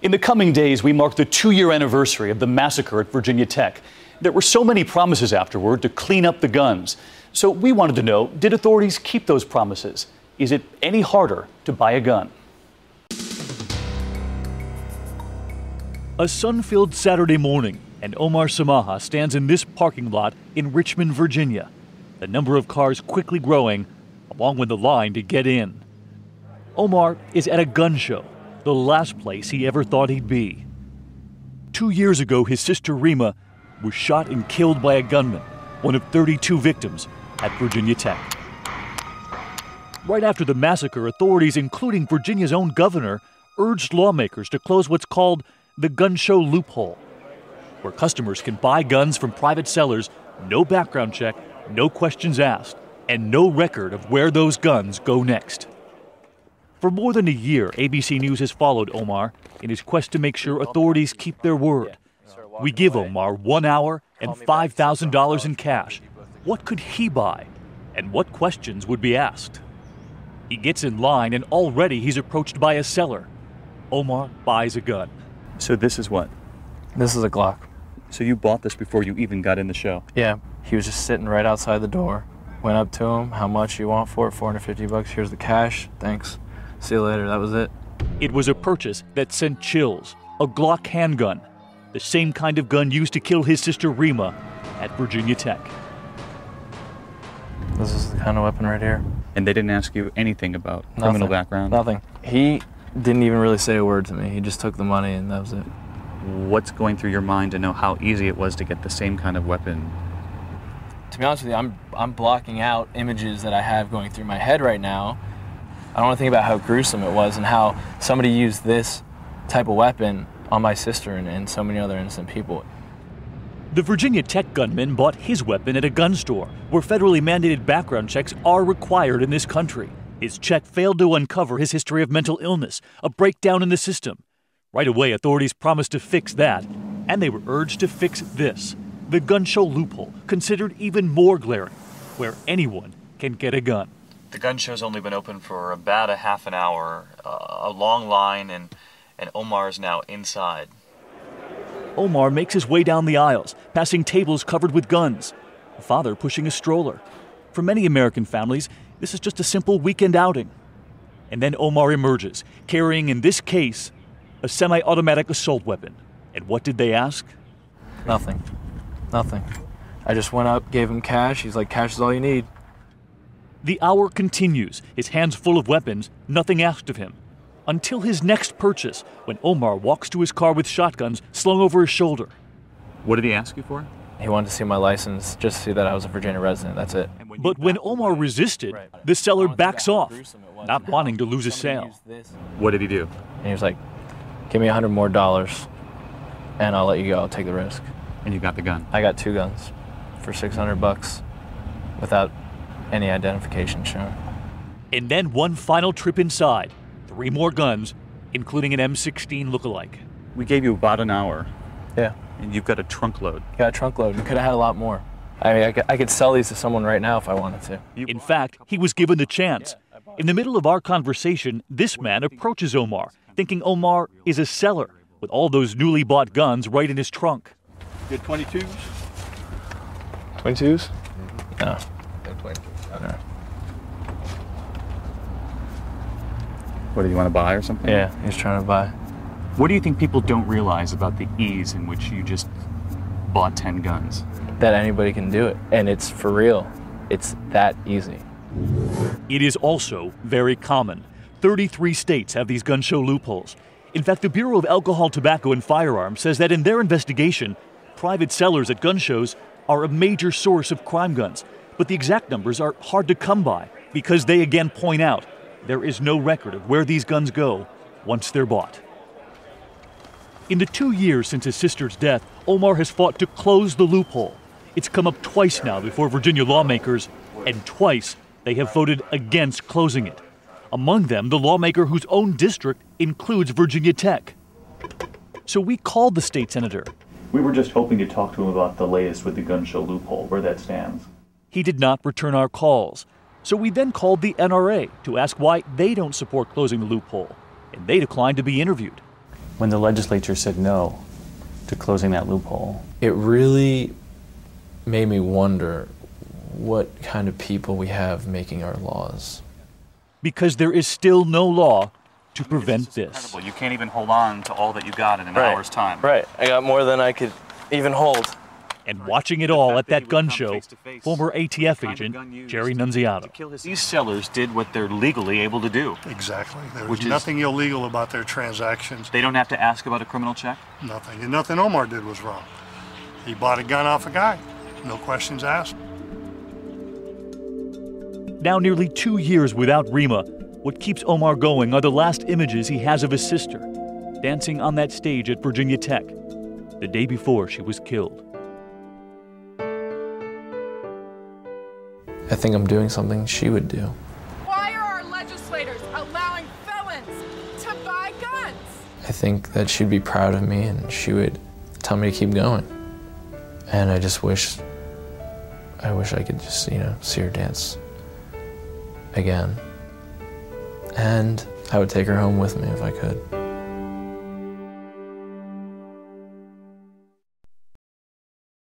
In the coming days, we mark the 2-year anniversary of the massacre at Virginia Tech. There were so many promises afterward to clean up the guns. So we wanted to know, did authorities keep those promises? Is it any harder to buy a gun? A sun-filled Saturday morning, and Omar Samaha stands in this parking lot in Richmond, Virginia. The number of cars quickly growing, along with the line to get in. Omar is at a gun show, the last place he ever thought he'd be. 2 years ago, his sister Rima was shot and killed by a gunman, one of 32 victims at Virginia Tech. Right after the massacre, authorities, including Virginia's own governor, urged lawmakers to close what's called the gun show loophole, where customers can buy guns from private sellers, no background check, no questions asked, and no record of where those guns go next. For more than a year, ABC News has followed Omar in his quest to make sure authorities keep their word. We give Omar 1 hour and $5,000 in cash. What could he buy? And what questions would be asked? He gets in line, and already he's approached by a seller. Omar buys a gun. So this is what? This is a Glock. So you bought this before you even got in the show? Yeah, he was just sitting right outside the door. Went up to him, how much you want for it? $450. Here's the cash. Thanks. See you later. That was it. It was a purchase that sent chills. A Glock handgun, the same kind of gun used to kill his sister Rima at Virginia Tech. This is the kind of weapon right here. And they didn't ask you anything about criminal background? Nothing. He didn't even really say a word to me. He just took the money and that was it. What's going through your mind to know how easy it was to get the same kind of weapon? To be honest with you, I'm blocking out images that I have going through my head right now. I don't want to think about how gruesome it was and how somebody used this type of weapon on my sister and so many other innocent people. The Virginia Tech gunman bought his weapon at a gun store where federally mandated background checks are required in this country. His check failed to uncover his history of mental illness, a breakdown in the system. Right away, authorities promised to fix that, and they were urged to fix this, the gun show loophole, considered even more glaring, where anyone can get a gun. The gun show's only been open for about a half an hour, a long line, and Omar's now inside. Omar makes his way down the aisles, passing tables covered with guns, a father pushing a stroller. For many American families, this is just a simple weekend outing. And then Omar emerges, carrying, in this case, a semi-automatic assault weapon. And what did they ask? Nothing. Nothing. I just went up, gave him cash. He's like, cash is all you need. The hour continues, his hands full of weapons, nothing asked of him. Until his next purchase, when Omar walks to his car with shotguns slung over his shoulder. What did he ask you for? He wanted to see my license, just to see that I was a Virginia resident. That's it. But when Omar resisted, the seller backs off, not wanting to lose a sale. What did he do? And he was like, give me $100 more, and I'll let you go. I'll take the risk. And you got the gun? I got 2 guns for $600 without any identification shown. And then one final trip inside. 3 more guns, including an M16 lookalike. We gave you about an hour. Yeah. And you've got a trunk load. Got a trunk load. We could have had a lot more. I mean, I could sell these to someone right now if I wanted to. In fact, he was given the chance. In the middle of our conversation, this man approaches Omar, thinking Omar is a seller, with all those newly bought guns right in his trunk. You had 22s? 22s? No. No 22s. No. What, do you want to buy or something? Yeah, he's trying to buy. What do you think people don't realize about the ease in which you just bought 10 guns? That anybody can do it, and it's for real. It's that easy. It is also very common. 33 states have these gun show loopholes. In fact, the Bureau of Alcohol, Tobacco, and Firearms says that in their investigation, private sellers at gun shows are a major source of crime guns. But the exact numbers are hard to come by because they again point out there is no record of where these guns go once they're bought. In the 2 years since his sister's death, Omar has fought to close the loophole. It's come up twice now before Virginia lawmakers, and twice they have voted against closing it. Among them, the lawmaker whose own district includes Virginia Tech. So we called the state senator. We were just hoping to talk to him about the latest with the gun show loophole, where that stands. He did not return our calls. So we then called the NRA to ask why they don't support closing the loophole, and they declined to be interviewed. when the legislature said no to closing that loophole? It really made me wonder what kind of people we have making our laws. Because there is still no law to prevent this. Incredible. You can't even hold on to all that you got in an hour's time. Right. I got more than I could even hold. And watching it all at that gun show, former ATF agent Jerry Nunziato. These sellers did what they're legally able to do. Exactly. There's nothing illegal about their transactions. They don't have to ask about a criminal check? Nothing. And nothing Omar did was wrong. He bought a gun off a guy. No questions asked. Now nearly 2 years without Rima, what keeps Omar going are the last images he has of his sister, dancing on that stage at Virginia Tech, the day before she was killed. I think I'm doing something she would do. Why are our legislators allowing felons to buy guns? I think that she'd be proud of me and she would tell me to keep going. And I just wish I could just, see her dance again. And I would take her home with me if I could.